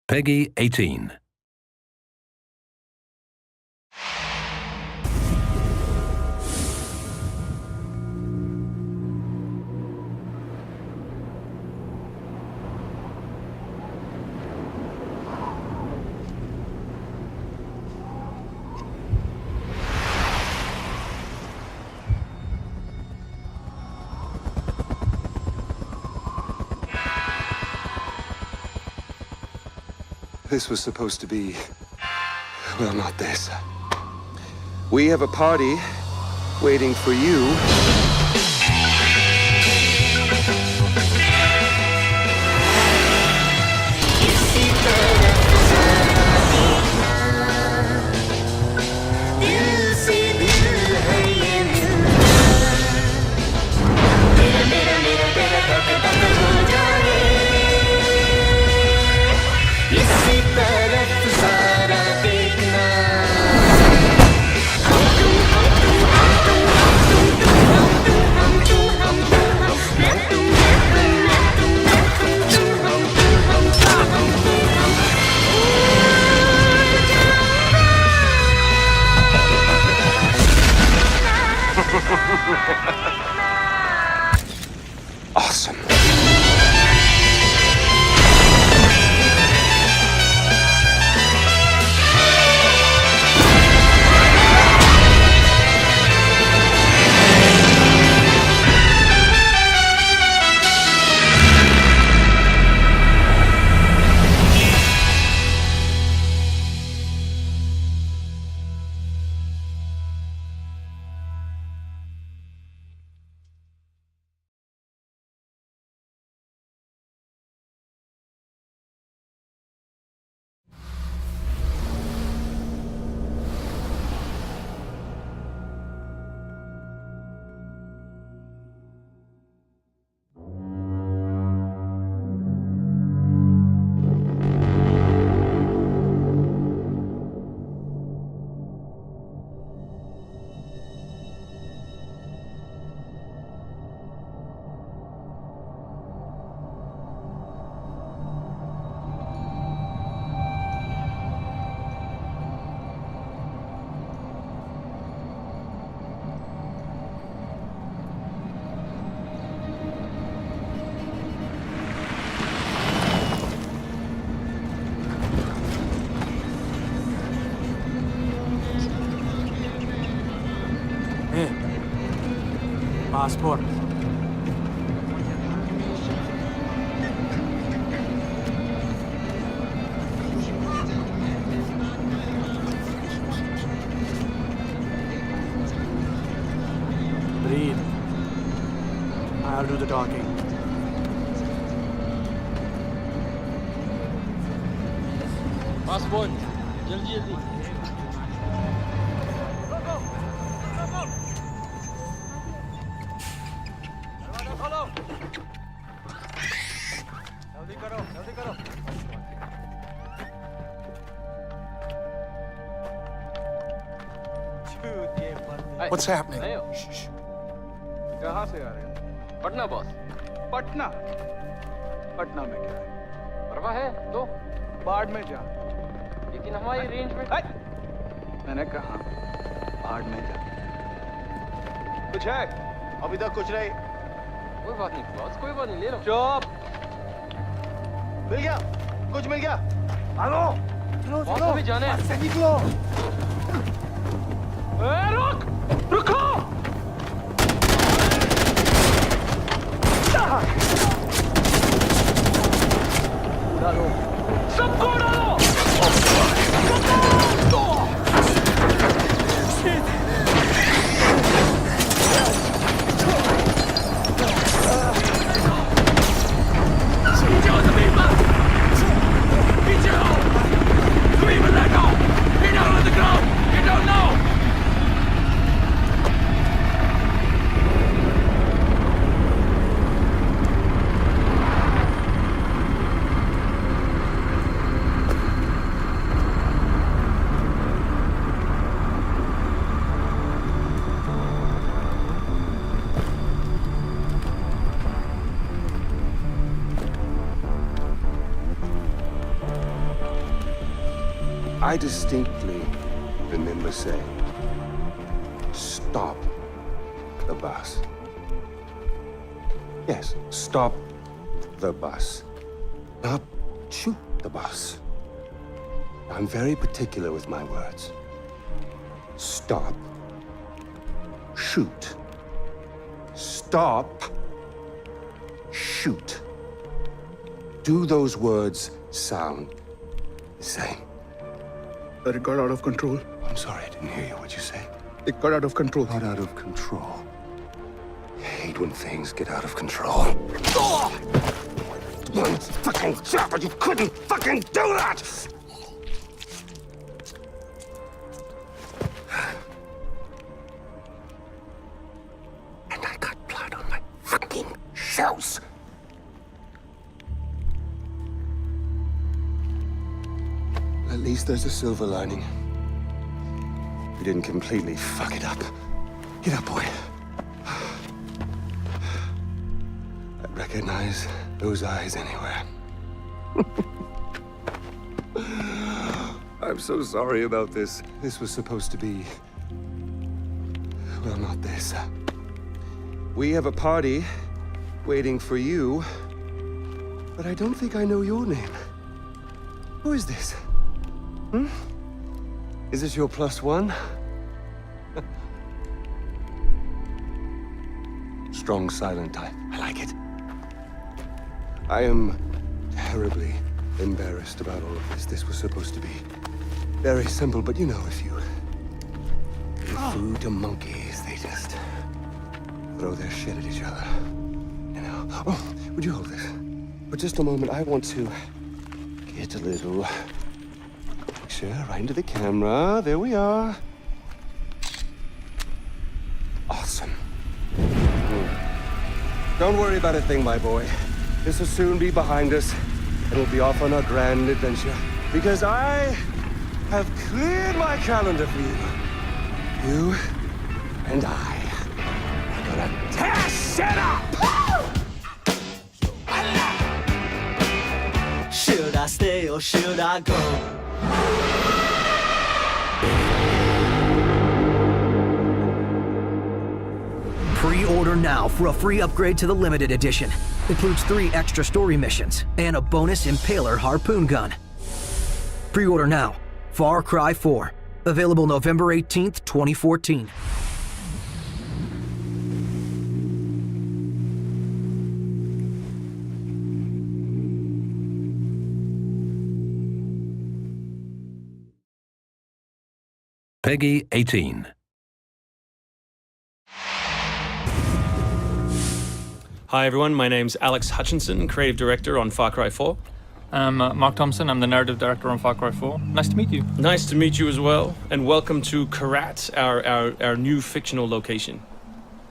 Peggy 18. This was supposed to be... well, not this. We have a party waiting for you. Awesome. Passport. Breathe. I'll do the talking. Passport. जल्दी जल्दी. What's happening? कहाँ से आ रहे हैं? Patna boss. Patna. Patna में क्या है? परवाह है तो बाढ़ में जा. लेकिन हमारी रेंज में. मैंने कहा बाढ़ में जा. कुछ है? अभी तक कुछ नहीं. कोई बात नहीं बॉस, कोई बात नहीं, ले लो. चुप. मिल गया. कुछ मिल गया. हेलो. बॉस अभी जाने हैं. से निकलो. रुक. रुको. डालो. सबको डालो. I distinctly remember saying, stop the bus. Yes, stop the bus. Not shoot the bus. I'm very particular with my words. Stop. Shoot. Stop. Shoot. Do those words sound the same? It got out of control. I'm sorry, I didn't hear you. What'd you say? It got out of control. Not out of control. I hate when things get out of control. One fucking job, but you couldn't fucking do that! And I got blood on my fucking shoes. At least there's a silver lining. We didn't completely fuck it up. Get up, boy. I recognize those eyes anywhere. I'm so sorry about this. This was supposed to be... well, not this. We have a party waiting for you, but I don't think I know your name. Who is this? Hmm? Is this your +1? Strong, silent type. I like it. I am terribly embarrassed about all of this. This was supposed to be very simple, but you know, if you give food to monkeys, they just throw their shit at each other. You know? Oh, would you hold this? For just a moment, I want to get a little picture right into the camera. There we are. Awesome. Don't worry about a thing, my boy. This will soon be behind us, and we'll be off on our grand adventure. Because I have cleared my calendar for you. You and I are gonna tear shit up! Should I stay or should I go? Pre-order now for a free upgrade to the limited edition. Includes 3 extra story missions and a bonus Impaler harpoon gun. Pre-order now. Far Cry 4. Available November 18th, 2014. Peggy 18. Hi everyone, my name's Alex Hutchinson, creative director on Far Cry 4. I'm Mark Thompson, I'm the narrative director on Far Cry 4. Nice to meet you. Nice to meet you as well, and welcome to Kyrat, our new fictional location.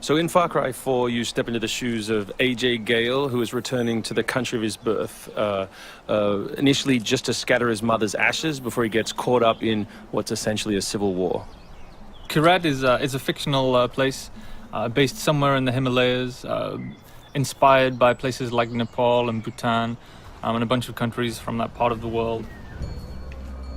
So in Far Cry 4, you step into the shoes of AJ Gale, who is returning to the country of his birth, initially just to scatter his mother's ashes before he gets caught up in what's essentially a civil war. Kyrat is a fictional place based somewhere in the Himalayas, inspired by places like Nepal and Bhutan, and a bunch of countries from that part of the world.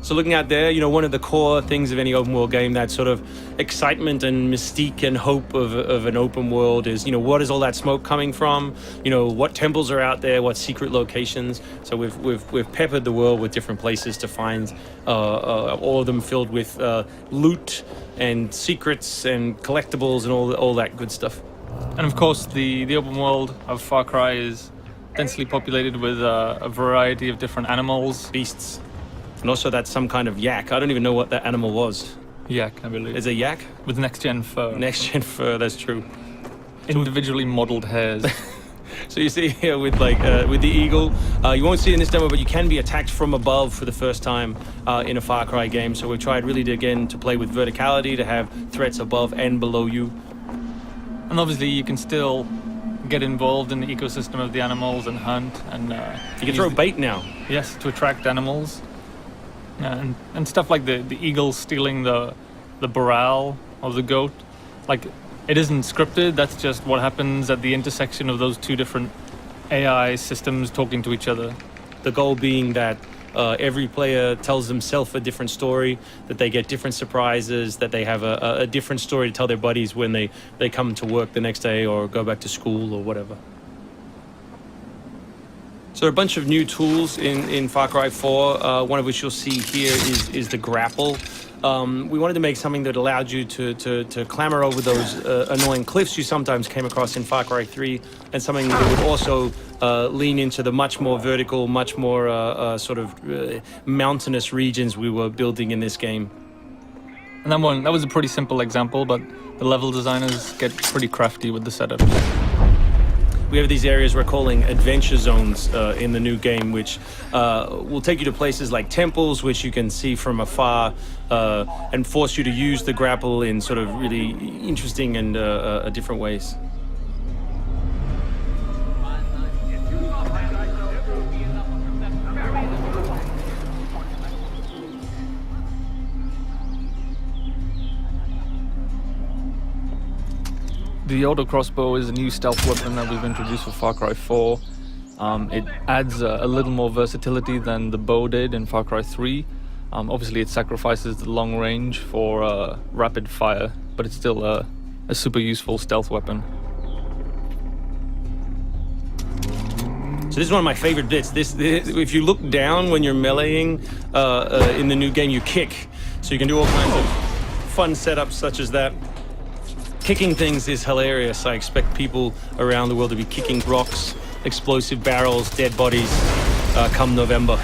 So looking out there, you know, one of the core things of any open world game, that sort of excitement and mystique and hope of an open world is, you know, what is all that smoke coming from? You know, what temples are out there? What secret locations? So we've peppered the world with different places to find, all of them filled with loot and secrets and collectibles and all that good stuff. And of course, the open world of Far Cry is densely populated with a variety of different animals. Beasts. And also that's some kind of yak. I don't even know what that animal was. Yak, I believe. Is it a yak? With next-gen fur. Next-gen fur, that's true. Individually modeled hairs. So you see here with the eagle, you won't see it in this demo, but you can be attacked from above for the first time in a Far Cry game. So we've tried really to play with verticality, to have threats above and below you. And obviously you can still get involved in the ecosystem of the animals and hunt. And you can throw bait now. Yes, to attract animals. And stuff like the eagle stealing the barrel of the goat. Like, it isn't scripted, that's just what happens at the intersection of those two different AI systems talking to each other. The goal being that Every player tells themselves a different story, that they get different surprises, that they have a different story to tell their buddies when they come to work the next day or go back to school or whatever. So there are a bunch of new tools in Far Cry 4, one of which you'll see here is the grapple. We wanted to make something that allowed you to clamber over those annoying cliffs you sometimes came across in Far Cry 3, and something that would also lean into the much more vertical, much more mountainous regions we were building in this game. And that was a pretty simple example, but the level designers get pretty crafty with the setup. We have these areas we're calling adventure zones in the new game, which will take you to places like temples, which you can see from afar, and force you to use the grapple in sort of really interesting and different ways. The auto crossbow is a new stealth weapon that we've introduced for Far Cry 4. It adds a little more versatility than the bow did in Far Cry 3. Obviously it sacrifices the long range for rapid fire, but it's still a super useful stealth weapon. So this is one of my favorite bits. This if you look down when you're meleeing in the new game, you kick. So you can do all kinds of fun setups such as that. Kicking things is hilarious. I expect people around the world to be kicking rocks, explosive barrels, dead bodies come November.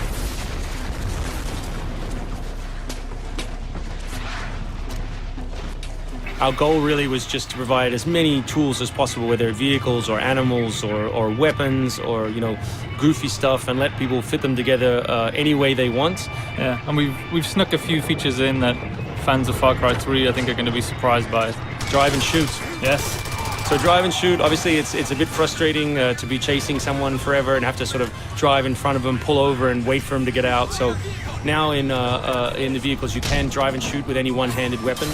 Our goal really was just to provide as many tools as possible, whether vehicles or animals or weapons or, you know, goofy stuff, and let people fit them together any way they want. Yeah, and we've snuck a few features in that fans of Far Cry 3 I think are going to be surprised by. Drive and shoot. Yes. So drive and shoot, obviously it's a bit frustrating to be chasing someone forever and have to sort of drive in front of them, pull over and wait for them to get out. So now in the vehicles you can drive and shoot with any one-handed weapon.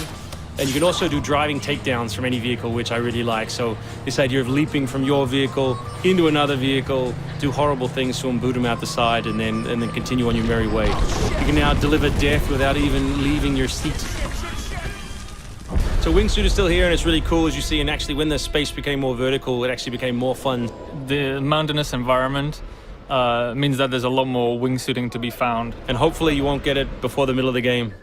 And you can also do driving takedowns from any vehicle, which I really like. So this idea of leaping from your vehicle into another vehicle, do horrible things to them, boot them out the side, and then continue on your merry way. You can now deliver death without even leaving your seat. So Wingsuit is still here, and it's really cool, as you see, and actually when the space became more vertical, it actually became more fun. The mountainous environment means that there's a lot more wingsuiting to be found. And hopefully you won't get it before the middle of the game.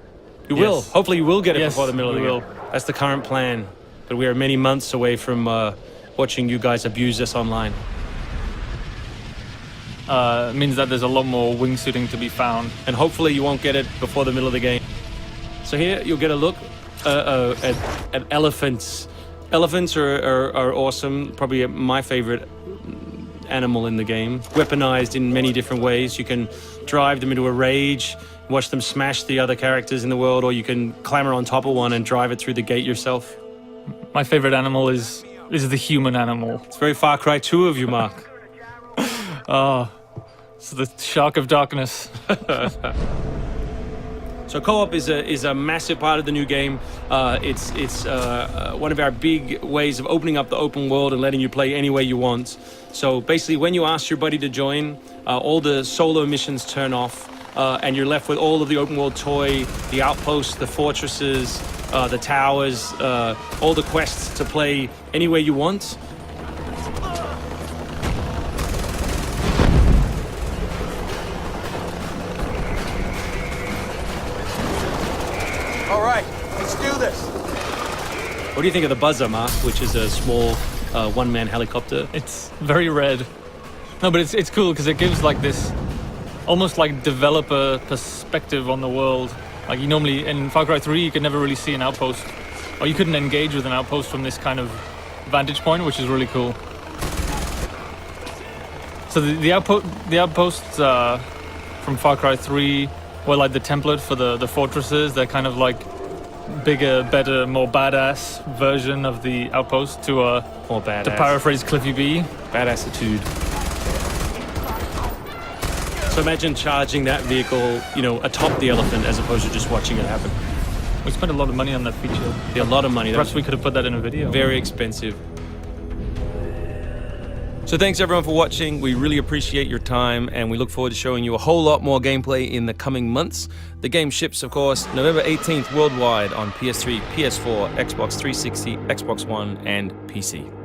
You Yes. will. Hopefully you will get it Yes, before the middle of the we game. will. That's the current plan. But we are many months away from watching you guys abuse us online. Means that there's a lot more wingsuiting to be found. And hopefully you won't get it before the middle of the game. So here you'll get a look at elephants. Elephants are awesome. Probably my favorite animal in the game. Weaponized in many different ways. You can drive them into a rage, watch them smash the other characters in the world, or you can clamber on top of one and drive it through the gate yourself. My favorite animal is the human animal. It's very Far Cry 2 of you, Mark. It's the Shark of Darkness. So co-op is a massive part of the new game. It's one of our big ways of opening up the open world and letting you play any way you want. So basically, when you ask your buddy to join, all the solo missions turn off, and you're left with all of the open world toy, the outposts, the fortresses, the towers, all the quests to play any way you want. All right, let's do this. What do you think of the Buzzer, Mark, which is a small one-man helicopter? It's very red. No, but it's cool because it gives like this almost like developer perspective on the world. Like you normally in Far Cry 3 you could never really see an outpost, or you couldn't engage with an outpost from this kind of vantage point, which is really cool. So the outposts from Far Cry 3 were like the template for the fortresses. They're kind of like bigger, better, more badass version of the outpost to More badass. to paraphrase Cliffy B. Badassitude. So imagine charging that vehicle, you know, atop the elephant as opposed to just watching it happen. We spent a lot of money on that feature. A lot of money. That Perhaps was we could have put that in a video. very expensive. So thanks everyone for watching. We really appreciate your time, and we look forward to showing you a whole lot more gameplay in the coming months. The game ships, of course, November 18th worldwide on PS3, PS4, Xbox 360, Xbox One, and PC.